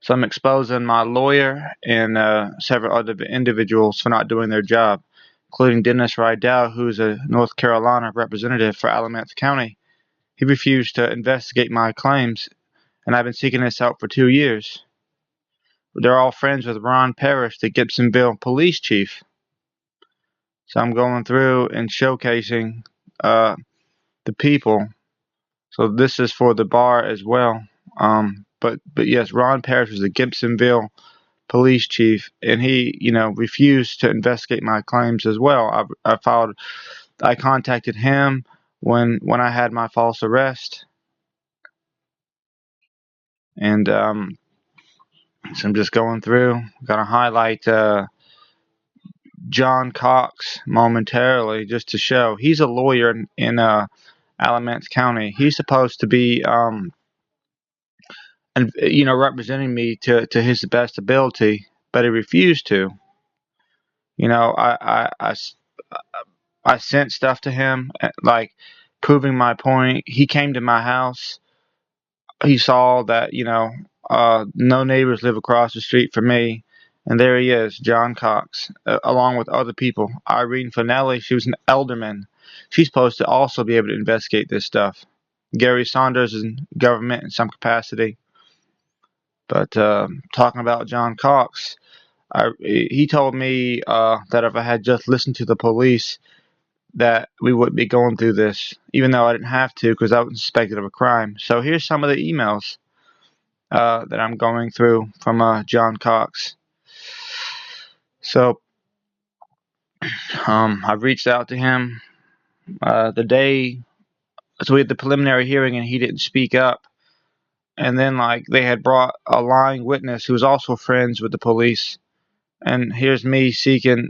So I'm exposing my lawyer and several other individuals for not doing their job, including Dennis Rydell, who's a North Carolina representative for Alamance County. He refused to investigate my claims, and I've been seeking his help for 2 years. They're all friends with Ron Parrish, the Gibsonville police chief. So I'm going through and showcasing the people. So this is for the bar as well. But yes, Ron Parrish was the Gibsonville police chief, and he, refused to investigate my claims as well. I contacted him when I had my false arrest, and so I'm just going through. Gonna highlight John Cox momentarily just to show he's a lawyer in Alamance County. He's supposed to be and representing me to his best ability, but he refused to. I sent stuff to him, like proving my point. He came to my house. He saw that no neighbors live across the street from me, and there he is, John Cox, along with other people. Irene Finelli, she was an alderman. She's supposed to also be able to investigate this stuff. Gary Saunders is in government in some capacity. But talking about John Cox, he told me that if I had just listened to the police, that we wouldn't be going through this, even though I didn't have to because I was suspected of a crime. So here's some of the emails that I'm going through from John Cox. So I reached out to him the day, so we had the preliminary hearing and he didn't speak up. And then they had brought a lying witness who was also friends with the police. And here's me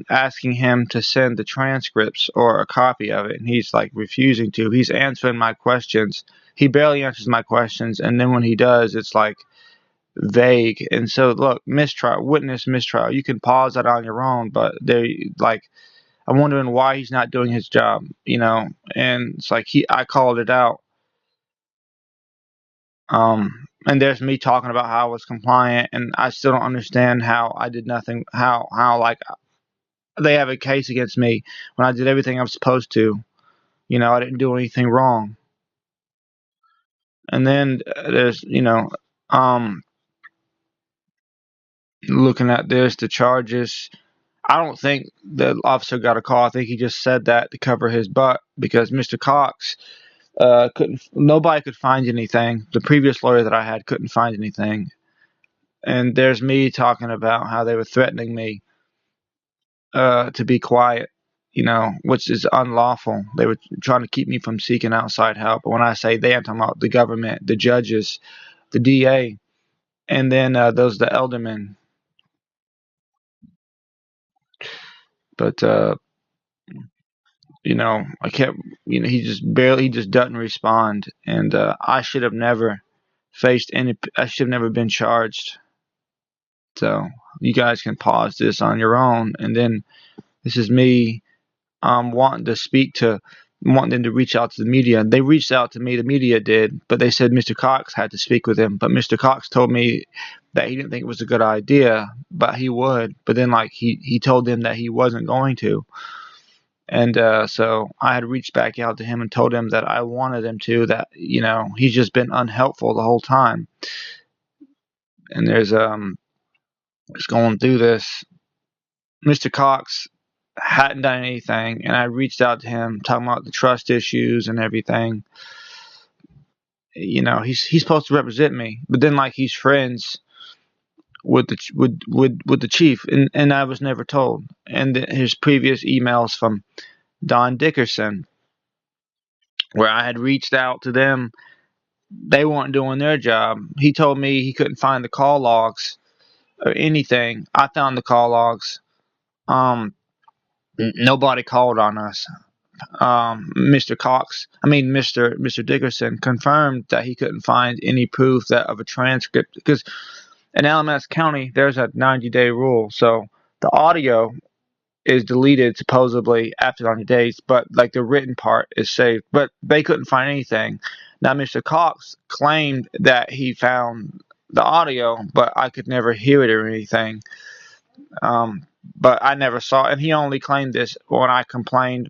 asking him to send the transcripts or a copy of it. And he's refusing to. He's answering my questions. He barely answers my questions. And then when he does, it's vague. And so, look, witness mistrial. You can pause that on your own. But I'm wondering why he's not doing his job, And it's I called it out. And there's me talking about how I was compliant, and I still don't understand how I did nothing. How they have a case against me when I did everything I was supposed to. I didn't do anything wrong. And then there's looking at the charges. I don't think the officer got a call. I think he just said that to cover his butt because Mr. Cox nobody could find anything. The previous lawyer that I had couldn't find anything. And there's me talking about how they were threatening me to be quiet, which is unlawful. They were trying to keep me from seeking outside help. But when I say they, I'm talking about the government, the judges, the DA, and then the aldermen. But I kept, he just doesn't respond, and I should have never I should have never been charged. So you guys can pause this on your own, and then this is me wanting them to reach out to the media. They reached out to me, the media did, but they said Mr. Cox had to speak with him. But Mr. Cox told me that he didn't think it was a good idea, but he would. But then he told them that he wasn't going to. And so I had reached back out to him and told him that I wanted him to, that, he's just been unhelpful the whole time. And there's just going through this. Mr. Cox hadn't done anything, and I reached out to him talking about the trust issues and everything. He's supposed to represent me, but then he's friends with the chief, and I was never told. And his previous emails from Don Dickerson, where I had reached out to them, they weren't doing their job. He told me he couldn't find the call logs or anything. I found the call logs. Nobody called on us. Mr. Dickerson confirmed that he couldn't find any proof of a transcript, because in Alamance County there's a 90-day rule, so the audio is deleted supposedly after 90 days, but the written part is saved. But they couldn't find anything. Now Mr. Cox claimed that he found the audio, but I could never hear it or anything. Um, but I never saw it, and he only claimed this when I complained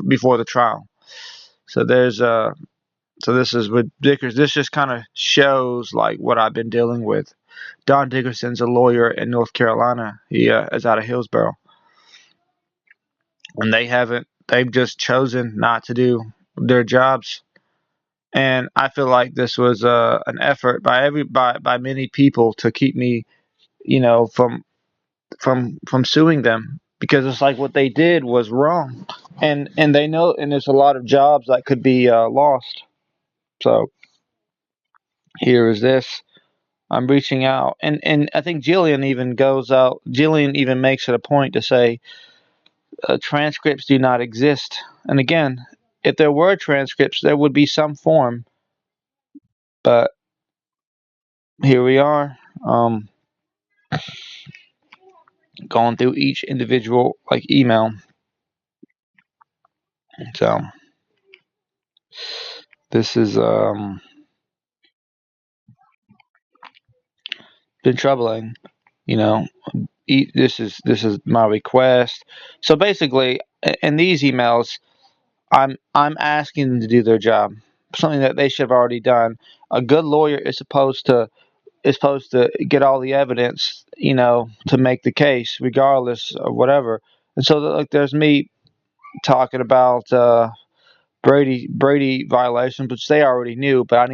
before the trial. So there's so this is with Dickers. This just kind of shows like what I've been dealing with. Don Dickerson's a lawyer in North Carolina. He is out of Hillsborough, and they haven't. They've just chosen not to do their jobs. And I feel like this was an effort by many people to keep me, from suing them, because it's like what they did was wrong, and they know, and there's a lot of jobs that could be lost. So here is this. I'm reaching out, and I think Jillian even goes out. Jillian even makes it a point to say transcripts do not exist. And again, if there were transcripts, there would be some form. But here we are, going through each individual like email. So this is been troubling. You know, this is my request. So basically, in these emails, I'm asking them to do their job, something that they should have already done. A good lawyer is supposed to get all the evidence, to make the case, regardless of whatever. And so, like, there's me talking about Brady violations, which they already knew, but I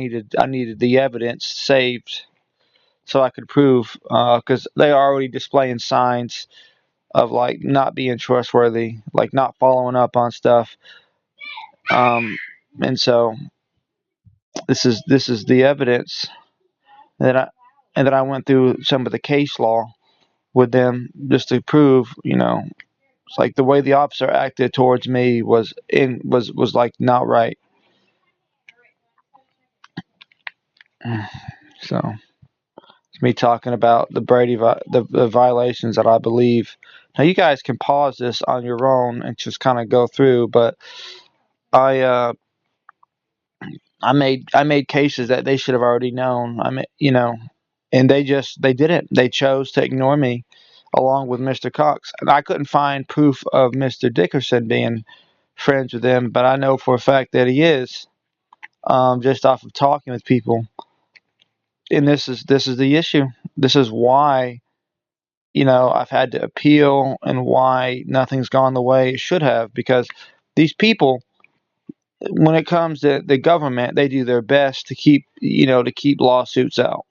needed the evidence saved so I could prove, because they are already displaying signs of like not being trustworthy, like not following up on stuff. Um, and so this is the evidence that I and then I went through some of the case law with them just to prove, it's like the way the officer acted towards me was like not right. So it's me talking about the the violations that I believe. Now you guys can pause this on your own and just kind of go through, but I uh, I made cases that they should have already known. And they didn't. They chose to ignore me, along with Mr. Cox. And I couldn't find proof of Mr. Dickerson being friends with them, but I know for a fact that he is, just off of talking with people. And this is the issue. This is why, I've had to appeal, and why nothing's gone the way it should have, because these people, when it comes to the government, they do their best to keep lawsuits out.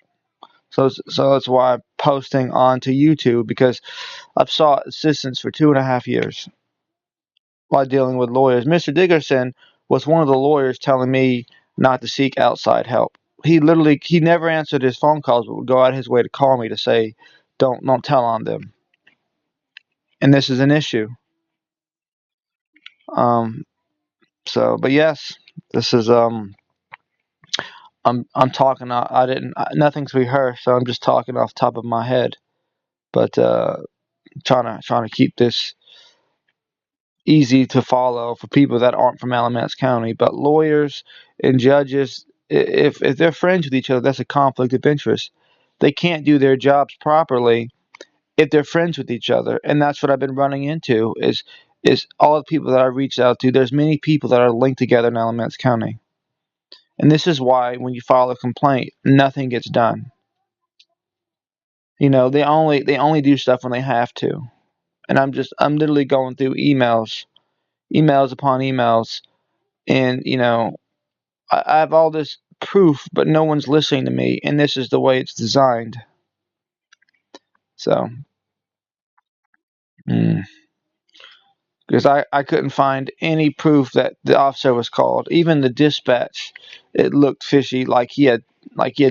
So that's why I'm posting onto YouTube, because I've sought assistance for 2.5 years while dealing with lawyers. Mr. Dickerson was one of the lawyers telling me not to seek outside help. He never answered his phone calls, but would go out his way to call me to say, don't tell on them. And this is an issue. Um, but yes, this is I'm talking. I didn't. Nothing's rehearsed, so I'm just talking off the top of my head. But trying to keep this easy to follow for people that aren't from Alamance County. But lawyers and judges, if they're friends with each other, that's a conflict of interest. They can't do their jobs properly if they're friends with each other, and that's what I've been running into. Is all the people that I reached out to. There's many people that are linked together in Alamance County, and this is why when you file a complaint, nothing gets done. They only do stuff when they have to, and I'm literally going through emails upon emails, and I have all this proof, but no one's listening to me, and this is the way it's designed. So, because I couldn't find any proof that the officer was called. Even the dispatch, it looked fishy, like he had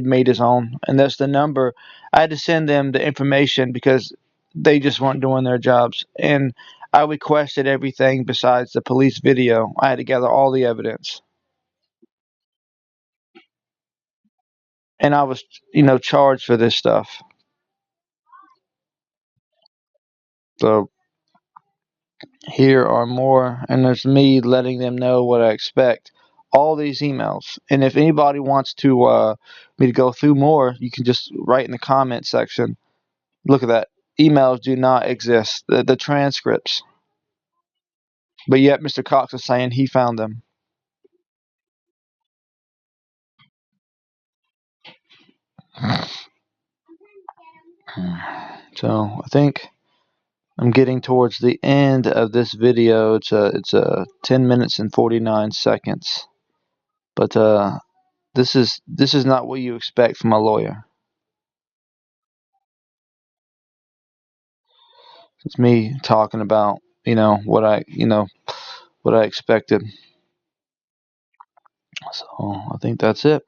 made his own, and that's the number. I had to send them the information because they just weren't doing their jobs, and I requested everything besides the police video. I had to gather all the evidence, and I was, charged for this stuff. So here are more, and there's me letting them know what I expect. all these emails. And if anybody wants to me to go through more, you can just write in the comment section. Look at that. Emails do not exist. The transcripts. But yet Mr. Cox is saying he found them. So I think I'm getting towards the end of this video. It's 10 minutes and 49 seconds. But this is not what you expect from a lawyer. It's me talking about, what I expected. So I think that's it.